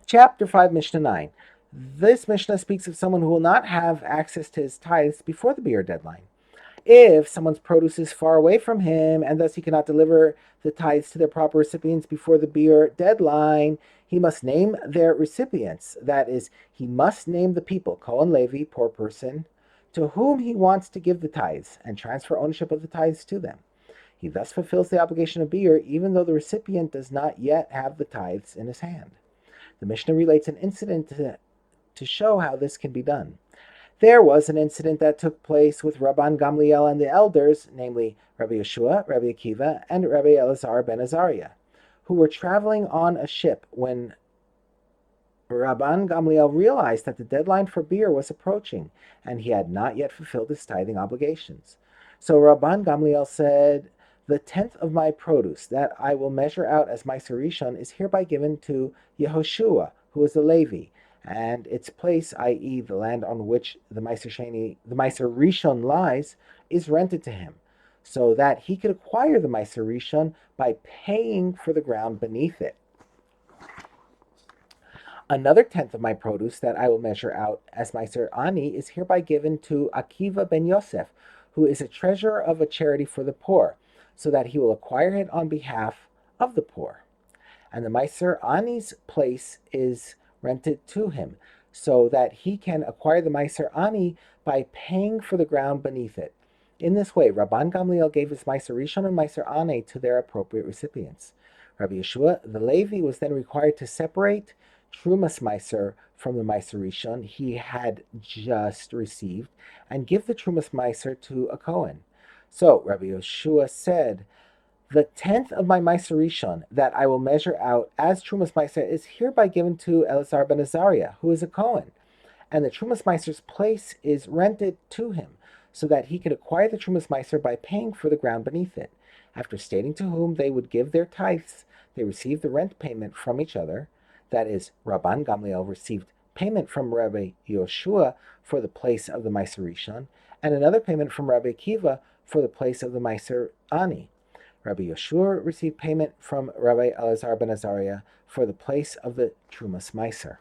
Chapter 5, Mishnah 9. This Mishnah speaks of someone who will not have access to his tithes before the beer deadline. If someone's produce is far away from him, and thus he cannot deliver the tithes to their proper recipients before the beer deadline, he must name their recipients. That is, he must name the people, Kohen Levi, poor person, to whom he wants to give the tithes, and transfer ownership of the tithes to them. He thus fulfills the obligation of beer, even though the recipient does not yet have the tithes in his hand. The Mishnah relates an incident to show how this can be done. There was an incident that took place with Rabban Gamliel and the elders, namely Rabbi Yeshua, Rabbi Akiva, and Rabbi Elazar ben Azariah, who were traveling on a ship when Rabban Gamliel realized that the deadline for beer was approaching, and he had not yet fulfilled his tithing obligations. So Rabban Gamliel said, "The tenth of my produce that I will measure out as Maaser Rishon is hereby given to Yehoshua, who is a Levi, and its place, i.e., the land on which the Maaser Rishon lies, is rented to him, so that he could acquire the Maaser Rishon by paying for the ground beneath it. Another tenth of my produce that I will measure out as Maaser Ani is hereby given to Akiva ben Yosef, who is a treasurer of a charity for the poor, so that he will acquire it on behalf of the poor. And the Maaser Ani's place is rented to him, so that he can acquire the Maaser Ani by paying for the ground beneath it. In this way, Rabban Gamliel gave his Maaser Rishon and Maaser Ani to their appropriate recipients. Rabbi Yeshua, the Levi, was then required to separate Trumas Maaser from the Maaser Rishon he had just received, and give the Trumas Maaser to a Kohen. So Rabbi Yeshua said, "The tenth of my Maaser Rishon that I will measure out as Trumas Maaser is hereby given to Elazar ben Azariah, who is a Kohen, and the Trumas Maaser's place is rented to him, so that he could acquire the Trumas Maaser by paying for the ground beneath it." After stating to whom they would give their tithes, they received the rent payment from each other. That is, Rabban Gamliel received payment from Rabbi Yoshua for the place of the Maaser Rishon, and another payment from Rabbi Akiva for the place of the Maaser Ani. Rabbi Yoshua received payment from Rabbi Elazar ben Azariah for the place of the Trumas Maaser.